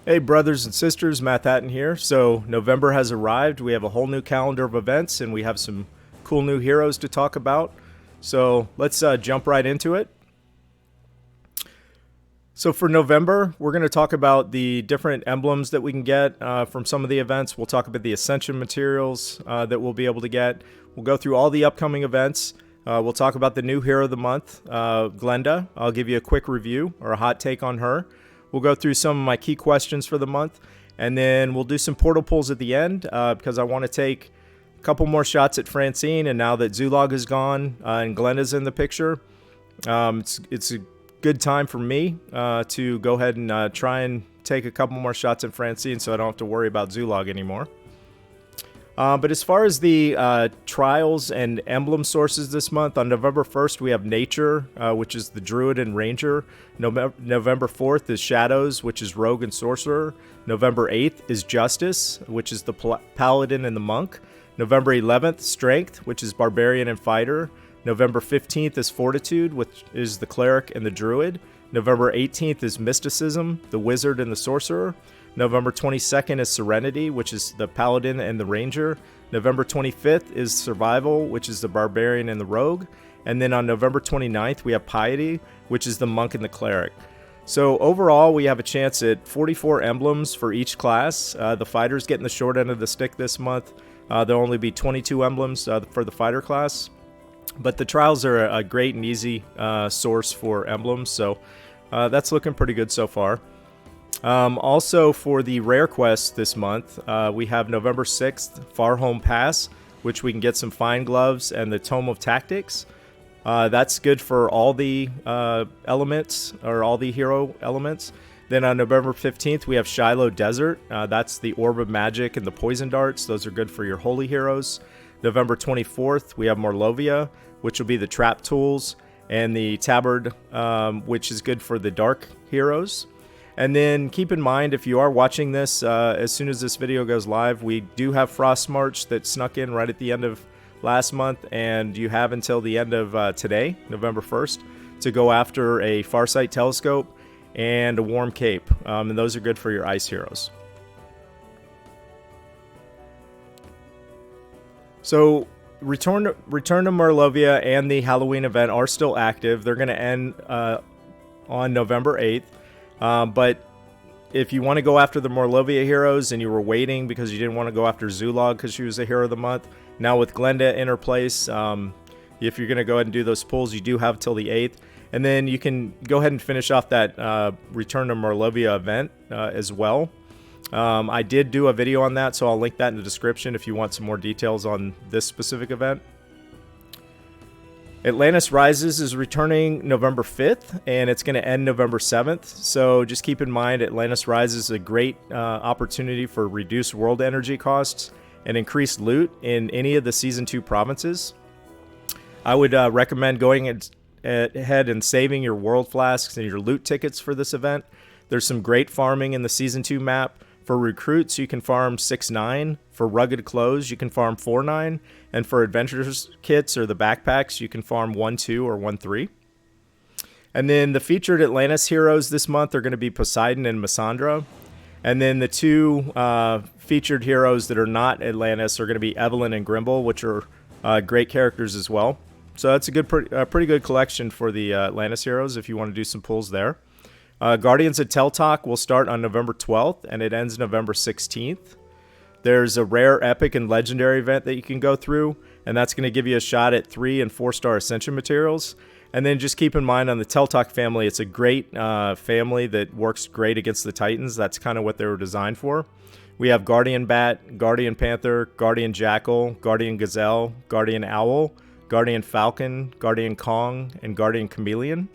Hey, brothers and sisters, Matt Hatton here. So, November has arrived. We have a whole new calendar of events, and we have some cool new heroes to talk about. So, let's jump right into it. So, for November, we're going to talk about the different emblems that we can get from some of the events. We'll talk about the Ascension materials that we'll be able to get. We'll go through all the upcoming events. We'll talk about the new hero of the month, Glenda. I'll give you a quick review or a hot take on her. We'll go through some of my key questions for the month, and then we'll do some portal pulls at the end because I want to take a couple more shots at Francine. And now that Zulog is gone and Glenda's in the picture, it's a good time for me to go ahead and try and take a couple more shots at Francine so I don't have to worry about Zulog anymore. But as far as the trials and emblem sources this month, on November 1st, we have Nature, which is the Druid and Ranger. November 4th is Shadows, which is Rogue and Sorcerer. November 8th is Justice, which is the Paladin and the Monk. November 11th, Strength, which is Barbarian and Fighter. November 15th is Fortitude, which is the Cleric and the Druid. November 18th is Mysticism, the Wizard and the Sorcerer. November 22nd is Serenity, which is the Paladin and the Ranger. November 25th is Survival, which is the Barbarian and the Rogue. And then on November 29th, we have Piety, which is the Monk and the Cleric. So overall, we have a chance at 44 emblems for each class. The Fighter's getting the short end of the stick this month. There'll only be 22 emblems for the Fighter class. But the trials are a great and easy source for emblems, so that's looking pretty good so far. Also, for the rare quests this month, we have November 6th, Far Home Pass, which we can get some fine gloves and the Tome of Tactics. That's good for all the elements, or all the hero elements. Then on November 15th, we have Shiloh Desert. That's the Orb of Magic and the Poison Darts. Those are good for your holy heroes. November 24th, we have Morlovia, which will be the Trap Tools, and the Tavern, which is good for the Dark heroes. And then keep in mind, if you are watching this, as soon as this video goes live, we do have Frost March that snuck in right at the end of last month, and you have until the end of today, November 1st, to go after a Farsight Telescope and a Warm Cape, and those are good for your ice heroes. So Return to Morlovia and the Halloween event are still active. They're going to end on November 8th. But if you want to go after the Morlovia heroes and you were waiting because you didn't want to go after Zulog because she was the hero of the month, now with Glenda in her place, if you're going to go ahead and do those pulls, you do have till the 8th. And then you can go ahead and finish off that Return to Morlovia event as well. I did do a video on that, so I'll link that in the description if you want some more details on this specific event. Atlantis Rises is returning November 5th, and it's going to end November 7th. So just keep in mind, Atlantis Rises is a great opportunity for reduced world energy costs and increased loot in any of the Season 2 provinces. I would recommend going ahead and saving your world flasks and your loot tickets for this event. There's some great farming in the Season 2 map. For recruits, you can farm 6-9. For rugged clothes, you can farm 4-9. And for adventurers kits or the backpacks, you can farm 1-2 or 1-3. And then the featured Atlantis heroes this month are going to be Poseidon and Missandra. And then the two featured heroes that are not Atlantis are going to be Evelyn and Grimble, which are great characters as well. So that's a pretty good collection for the Atlantis heroes if you want to do some pulls there. Guardians of Tel Talk will start on November 12th, and it ends November 16th. There's a rare, epic, and legendary event that you can go through, and that's going to give you a shot at 3- and 4-star Ascension materials. And then just keep in mind on the Tel Talk family, it's a great family that works great against the Titans. That's kind of what they were designed for. We have Guardian Bat, Guardian Panther, Guardian Jackal, Guardian Gazelle, Guardian Owl, Guardian Falcon, Guardian Kong, and Guardian Chameleon.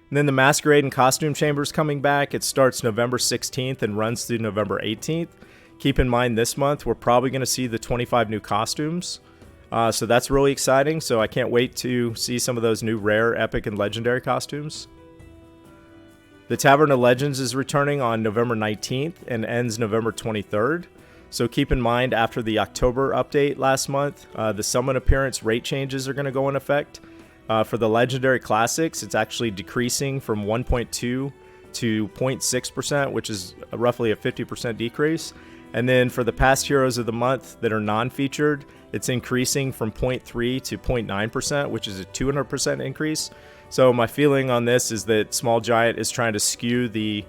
And then the Masquerade and Costume Chamber's coming back. It starts November 16th and runs through November 18th. Keep in mind this month we're probably going to see the 25 new costumes. So that's really exciting. So I can't wait to see some of those new rare, epic, and legendary costumes. The Tavern of Legends is returning on November 19th and ends November 23rd. So keep in mind, after the October update last month, the summon appearance rate changes are going to go in effect. For the legendary classics, it's actually decreasing from 1.2 to 0.6%, which is roughly a 50% decrease. And then for the past heroes of the month that are non-featured, it's increasing from 0.3 to 0.9%, which is a 200% increase. So my feeling on this is that Small Giant is trying to skew the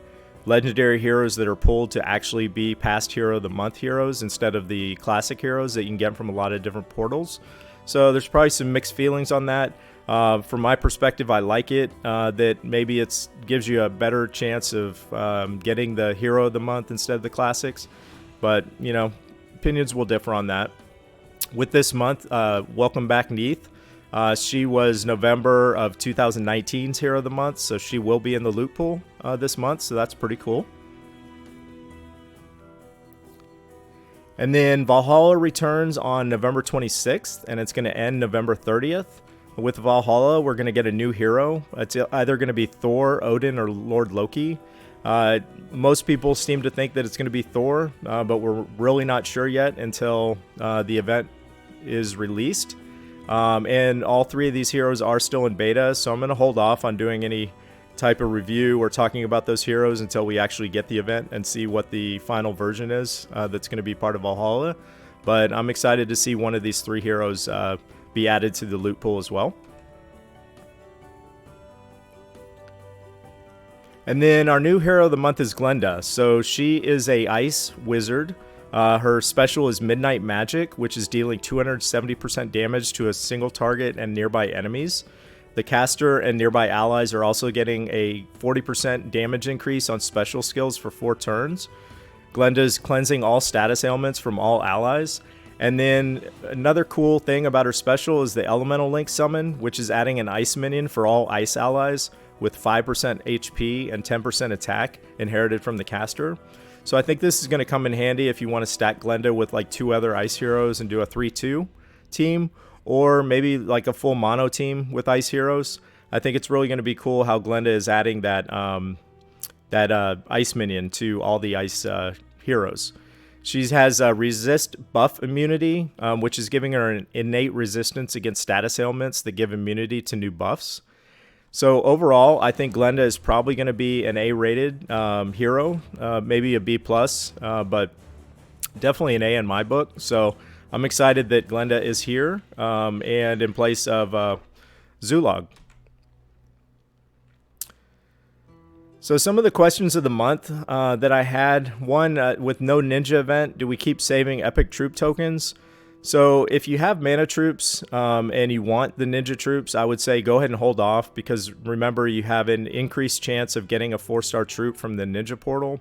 legendary heroes that are pulled to actually be past hero of the month heroes instead of the classic heroes that you can get from a lot of different portals. So there's probably some mixed feelings on that. From my perspective, I like it, that maybe it gives you a better chance of getting the hero of the month instead of the classics. But, you know, opinions will differ on that. With this month, welcome back Neith. She was November of 2019's Hero of the Month, so she will be in the loot pool this month, so that's pretty cool. And then Valhalla returns on November 26th, and it's going to end November 30th. With Valhalla, we're going to get a new hero. It's either going to be Thor, Odin, or Lord Loki. Most people seem to think that it's going to be Thor, but we're really not sure yet until the event is released. And all three of these heroes are still in beta, so I'm going to hold off on doing any type of review or talking about those heroes until we actually get the event and see what the final version is that's going to be part of Valhalla. But I'm excited to see one of these three heroes be added to the loot pool as well. And then our new hero of the month is Glenda. So she is a ice wizard. Her special is Midnight Magic, which is dealing 270% damage to a single target and nearby enemies. The caster and nearby allies are also getting a 40% damage increase on special skills for 4 turns. Glenda is cleansing all status ailments from all allies. And then another cool thing about her special is the Elemental Link summon, which is adding an ice minion for all ice allies with 5% HP and 10% attack inherited from the caster. So I think this is going to come in handy if you want to stack Glenda with like 2 other ice heroes and do a 3-2 team, or maybe like a full mono team with ice heroes. I think it's really going to be cool how Glenda is adding that ice minion to all the ice heroes. She has a resist buff immunity, which is giving her an innate resistance against status ailments that give immunity to new buffs. So overall, I think Glenda is probably going to be an A-rated hero, maybe a B+, but definitely an A in my book. So I'm excited that Glenda is here and in place of Zulog. So some of the questions of the month that I had, one, with no ninja event, do we keep saving epic troop tokens? So if you have mana troops and you want the ninja troops, I would say go ahead and hold off, because remember, you have an increased chance of getting a 4-star troop from the ninja portal.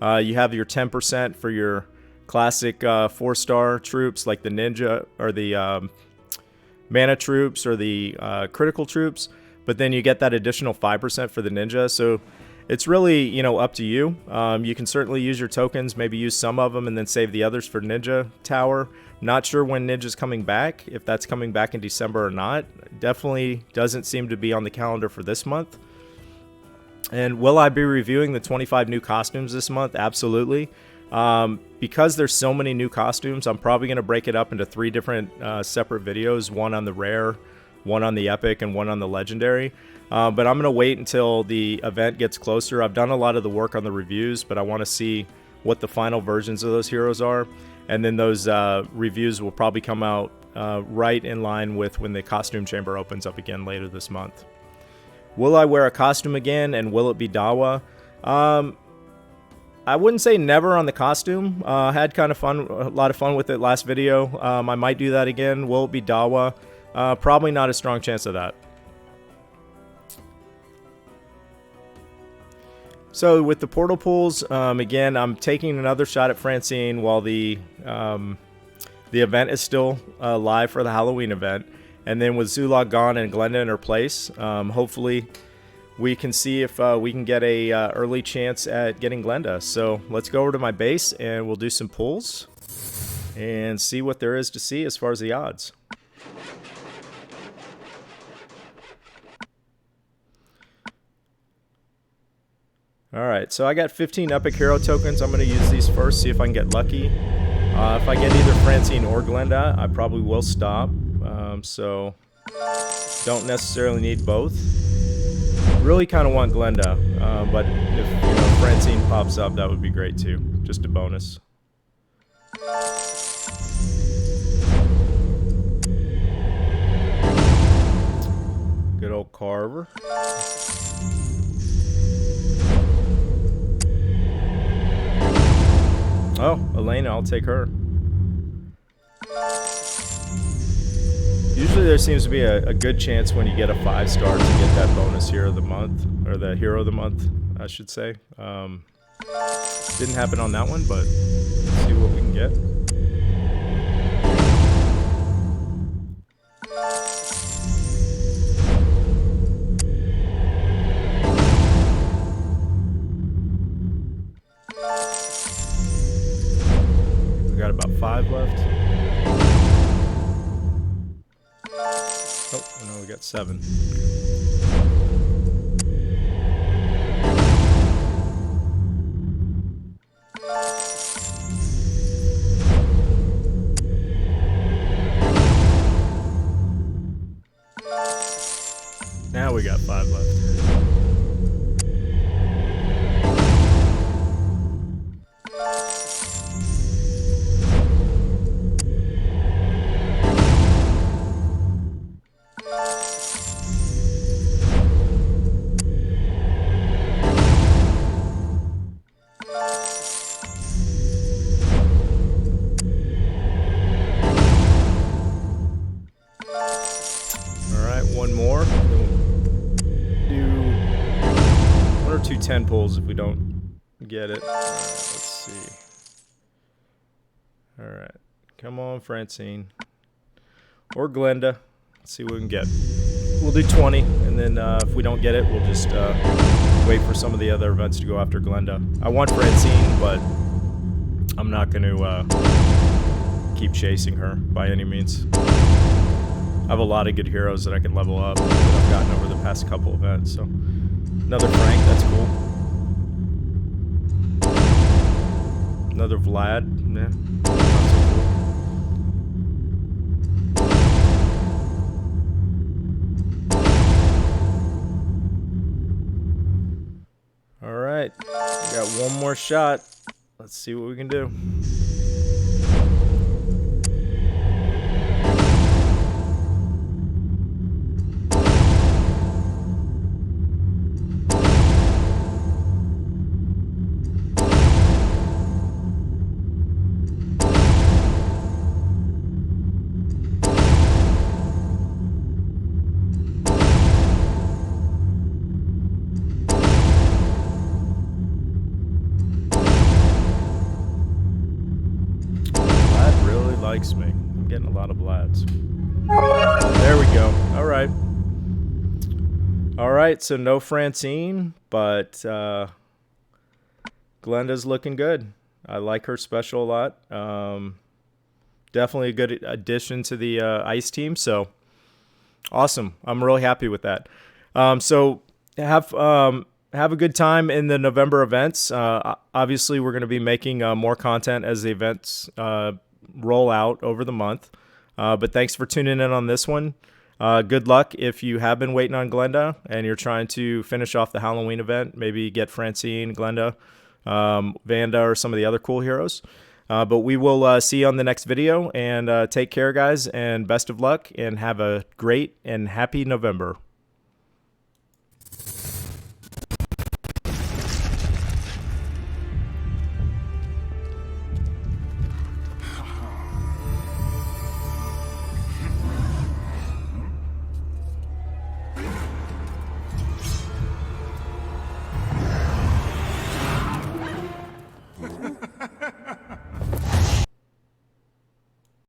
You have your 10% for your classic 4-star troops like the ninja or the mana troops or the critical troops, but then you get that additional 5% for the ninja. So it's really, you know, up to you. You can certainly use your tokens, maybe use some of them and then save the others for Ninja Tower. Not sure when Ninja's coming back, if that's coming back in December or not. Definitely doesn't seem to be on the calendar for this month. And will I be reviewing the 25 new costumes this month? Absolutely. Because there's so many new costumes, I'm probably going to break it up into 3 different separate videos. One on the rare, one on the epic, and one on the legendary. But I'm going to wait until the event gets closer. I've done a lot of the work on the reviews, but I want to see what the final versions of those heroes are. And then those reviews will probably come out right in line with when the costume chamber opens up again later this month. Will I wear a costume again, and will it be Dawa? I wouldn't say never on the costume. I had kind of a lot of fun with it last video. I might do that again. Will it be Dawa? Probably not a strong chance of that. So with the portal pools, again, I'm taking another shot at Francine while the event is still live for the Halloween event. And then with Zulog gone and Glenda in her place, hopefully we can see if we can get a early chance at getting Glenda. So let's go over to my base and we'll do some pulls and see what there is to see as far as the odds. Alright, so I got 15 epic hero tokens. I'm going to use these first, see if I can get lucky. If I get either Francine or Glenda, I probably will stop. So Don't necessarily need both. Really kind of want Glenda, but if Francine pops up, that would be great too. Just a bonus. Good old Carver. Oh, Elena, I'll take her. Usually there seems to be a good chance when you get a 5-star to get that bonus hero of the month, or the hero of the month, I should say. Didn't happen on that one, but let's see what we can get. We got about 5 left. Oh, no, we got 7. Now we got 5 left. One more. Do 1 or 2 10 pulls if we don't get it. Let's see. All right, come on, Francine or Glenda. Let's see what we can get. We'll do 20, and then if we don't get it, we'll just wait for some of the other events to go after Glenda. I want Francine, but I'm not going to keep chasing her by any means. I have a lot of good heroes that I can level up that I've gotten over the past couple events. So another Frank, that's cool. Another Vlad, nah, not so cool. All right, we got one more shot. Let's see what we can do. Likes me. I'm getting a lot of Vlads. There we go. All right. All right, so no Francine, but Glenda's looking good. I like her special a lot. Definitely a good addition to the ice team, so awesome. I'm really happy with that. So have a good time in the November events. Obviously, we're going to be making more content as the events roll out over the month. But thanks for tuning in on this one. Good luck if you have been waiting on Glenda and you're trying to finish off the Halloween event. Maybe get Francine, Glenda, Vanda, or some of the other cool heroes. But we will see you on the next video. And take care, guys, and best of luck. And have a great and happy November.